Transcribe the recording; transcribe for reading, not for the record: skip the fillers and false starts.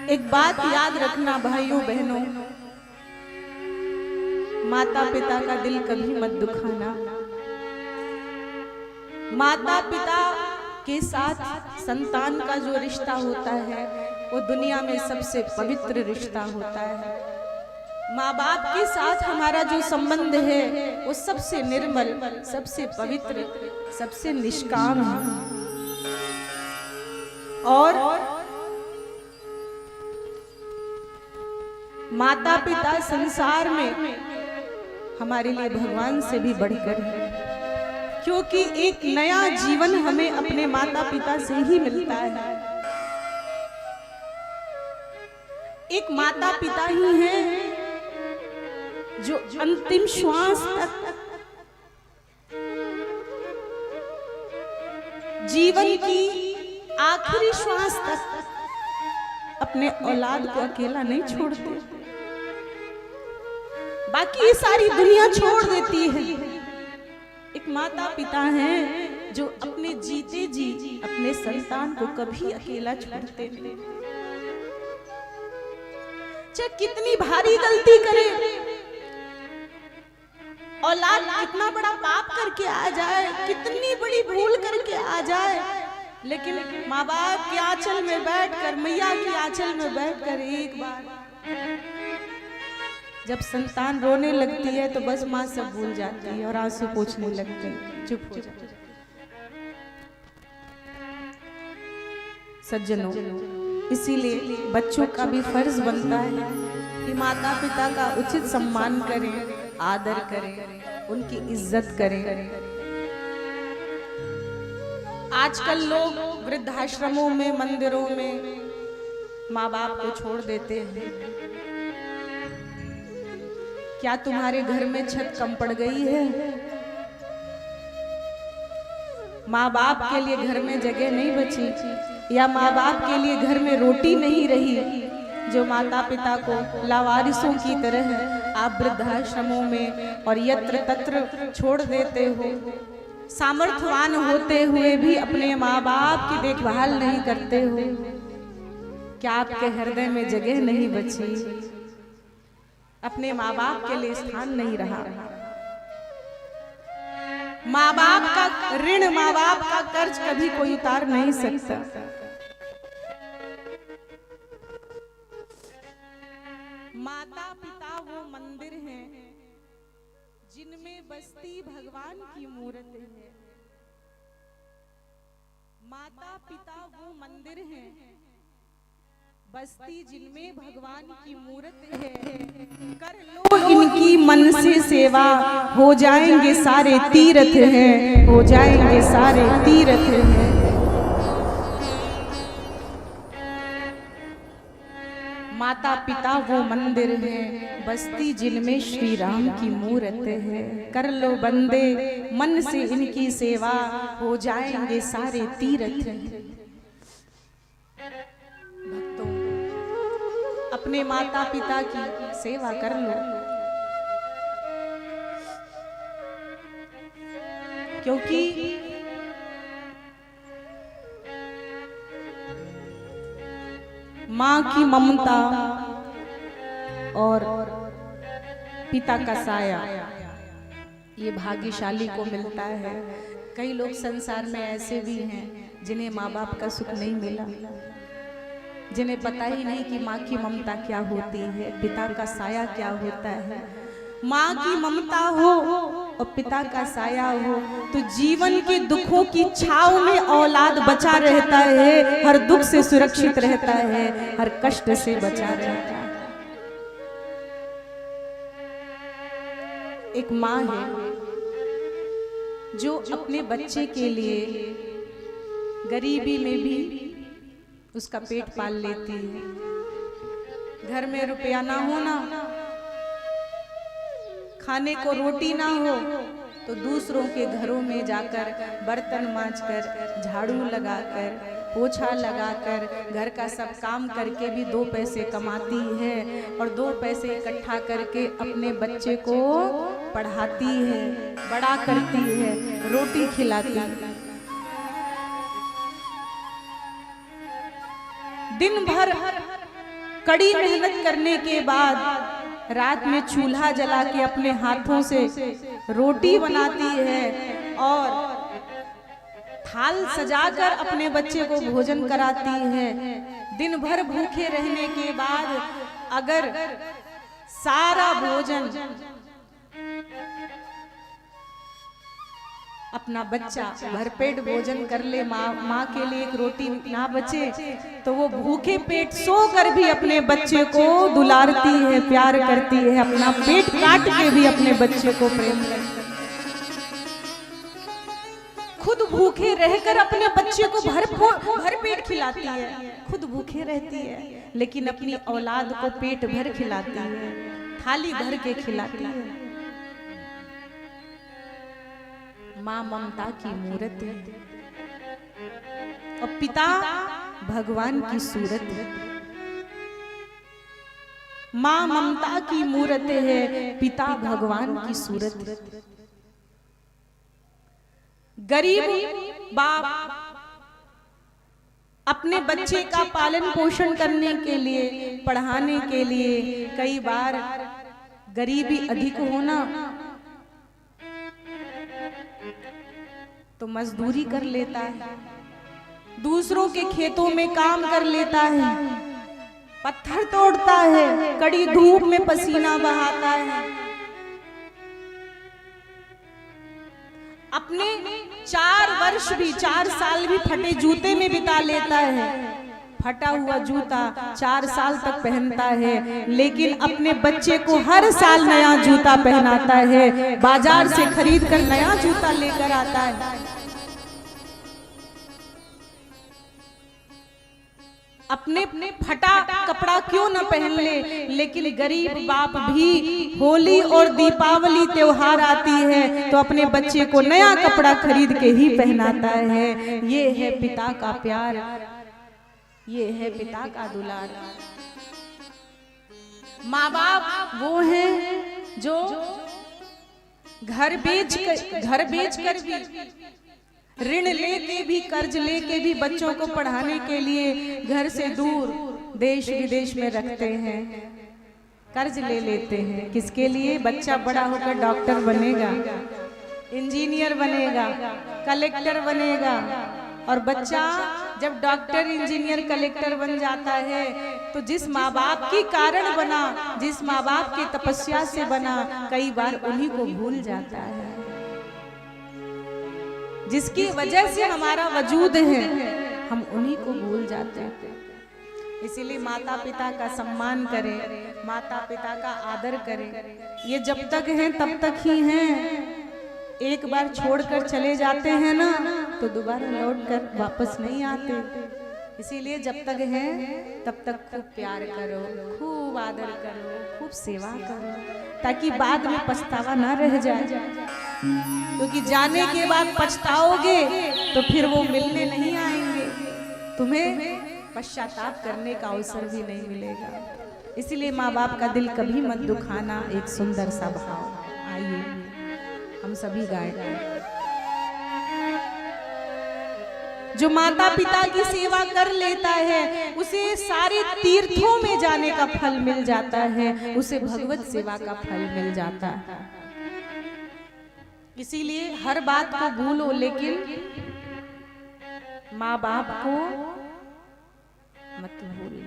एक बात याद रखना भाइयों बहनों, माता पिता का दिल कभी मत दुखाना। माता पिता के साथ संतान का जो रिश्ता होता है वो दुनिया में सबसे पवित्र रिश्ता होता है। माँ बाप के साथ हमारा जो संबंध है वो सबसे निर्मल, सबसे पवित्र, सबसे निष्काम है। और माता पिता संसार में हमारे लिए भगवान से भी बढ़कर है, क्योंकि एक नया जीवन हमें अपने माता पिता से ही मिलता है। एक माता पिता ही हैं जो अंतिम श्वास तक, जीवन की आखिरी श्वास तक अपने औलाद को अकेला नहीं छोड़ते। बाकी ये सारी दुनिया छोड़ देती है, एक माता पिता हैं जो अपने जीते जी अपने संतान को कभी अकेला छोड़ते नहीं। चाहे कितनी भारी गलती करे, औलाद कितना बड़ा पाप करके आ जाए, कितनी बड़ी भूल करके आ जाए, लेकिन माँ बाप के आंचल में बैठकर, मैया के आंचल में बैठकर एक बार जब संतान रोने लगती है तो बस माँ सब भूल जाती है और आंसू पोंछने लगते हैं, चुप हो जाती है। सज्जनों, इसीलिए बच्चों का भी फर्ज बनता है कि माता पिता का उचित सम्मान करें, आदर करें, उनकी इज्जत करें। आजकल लोग वृद्धाश्रमों में, मंदिरों में माँ बाप को छोड़ देते हैं। क्या तुम्हारे घर में छत कम पड़ गई है? माँ बाप के लिए घर में जगह नहीं बची, या माँ बाप के लिए घर में रोटी नहीं रही, जो माता पिता को लावारिसों की तरह आप वृद्धाश्रमों में और यत्र तत्र छोड़ देते हो। सामर्थ्यवान होते हुए भी अपने माँ बाप की देखभाल नहीं करते हो। क्या आपके हृदय में जगह नहीं बची? अपने माँ बाप के लिए स्थान नहीं रहा। माँ बाप का ऋण, माँ बाप का कर्ज कभी कोई उतार नहीं सकता। माता पिता वो मंदिर हैं जिनमें बसती भगवान की मूर्त है। माता पिता वो मंदिर हैं बसती जिनमें भगवान की मूर्त है। कर लो इनकी मन से सेवा, हो जाएंगे सारे तीर्थ हैं, हो जाएंगे सारे तीर्थ हैं। माता पिता वो मंदिर हैं बसती जिनमें श्री राम की मूर्त है। कर लो बंदे मन से इनकी सेवा, हो जाएंगे सारे तीर्थ हैं। अपने माता पिता की सेवा कर लो, क्योंकि माँ की ममता और पिता का साया ये भाग्यशाली को मिलता है। कई लोग संसार में ऐसे भी हैं जिन्हें माँ बाप का सुख नहीं मिला, जिन्हें पता ही नहीं कि माँ की ममता क्या होती है, पिता का साया क्या होता है। माँ की ममता हो और पिता का साया हो तो जीवन के दुखों की छाव में औलाद बचा रहता है, हर दुख से सुरक्षित रहता है, हर कष्ट से बचा रहता है। एक माँ है जो अपने बच्चे के लिए गरीबी में भी उसका पेट पाल लेती है। घर में रुपया ना हो, ना खाने को रोटी ना हो, तो दूसरों के घरों में जाकर बर्तन मांजकर, झाड़ू लगाकर, पोछा लगाकर, घर का सब काम करके भी 2 पैसे कमाती है और 2 पैसे इकट्ठा करके अपने बच्चे को पढ़ाती है, बड़ा करती है, रोटी खिलाती है। दिन भर कड़ी मेहनत करने के बाद रात में चूल्हा जला के अपने हाथों से रोटी बनाती है और थाल सजाकर अपने बच्चे को भोजन कराती है। दिन भर भूखे रहने के बाद अगर सारा भोजन अपना बच्चा भरपेट भोजन कर ले, माँ के लिए एक रोटी ना बचे, तो वो भूखे पेट सोकर भी अपने बच्चे को दुलारती है, प्यार करती है, अपना पेट काट के भी अपने बच्चे को प्रेम करती है। खुद भूखे रहकर अपने बच्चे को भर पेट खिलाती है, खुद भूखे रहती है लेकिन अपनी औलाद को पेट भर खिलाती है, थाली भर के खिलाती है। माँ ममता की मूरत है और पिता भगवान की सूरत है। माँ ममता की मूरत है, पिता भगवान की सूरत है। गरीब बाप अपने बच्चे का पालन पोषण करने के लिए, पढ़ाने के लिए, कई बार गरीबी अधिक होना तो मजदूरी कर लेता है, दूसरों के खेतों में काम कर लेता है, पत्थर तोड़ता है, कड़ी धूप में पसीना बहाता है, अपने 4 साल भी फटे जूते में बिता लेता है। फटा हुआ जूता 4 साल तक पहनता है, लेकिन अपने बच्चे को हर साल नया जूता पहनाता है, बाजार से खरीद कर नया जूता लेकर आता है। अपने फटा कपड़ा क्यों न पहन ले, लेकिन गरीब बाप भी होली और दीपावली त्योहार आती है तो अपने बच्चे को नया कपड़ा खरीद के ही पहनाता है। ये है पिता का प्यार, ये है पिता का दुलार। माँ बाप वो हैं जो घर बेच कर भी, ऋण लेके भी, कर्ज लेके भी बच्चों को पढ़ाने के लिए घर से दूर देश विदेश में रखते हैं, कर्ज ले लेते हैं। किसके लिए? बच्चा बड़ा होकर डॉक्टर बनेगा, इंजीनियर बनेगा, कलेक्टर बनेगा। और बच्चा जब डॉक्टर, इंजीनियर, कलेक्टर बन जाता है तो जिस माँ बाप के कारण बना, जिस माँ बाप की तपस्या से बना, कई बार उन्हीं को भूल जाता है। जिसकी वजह से हमारा वजूद है, हम उन्हीं को भूल जाते हैं। इसीलिए माता पिता का सम्मान करें, माता पिता का आदर करें। ये जब तक हैं तब तक ही हैं, एक बार छोड़कर चले जाते हैं ना तो दोबारा लौट कर वापस नहीं आते। इसीलिए जब तक हैं तब तक खूब प्यार करो, खूब आदर करो, खूब सेवा करो, ताकि बाद में पछतावा ना रह जाए। क्योंकि जाने के बाद पछताओगे तो फिर वो मिलने नहीं आएंगे, तुम्हें पश्चाताप करने का अवसर भी नहीं मिलेगा। इसलिए माँ बाप का दिल कभी मत दुखाना, एक सुंदर सा भाव। आइए हम सभी गाएं। जो माता पिता की सेवा कर लेता है उसे सारे तीर्थों में जाने का फल मिल जाता है, उसे भगवत सेवा का फल मिल जाता है। इसीलिए हर बात को भूलो, लेकिन माँ बाप को मत भूलो।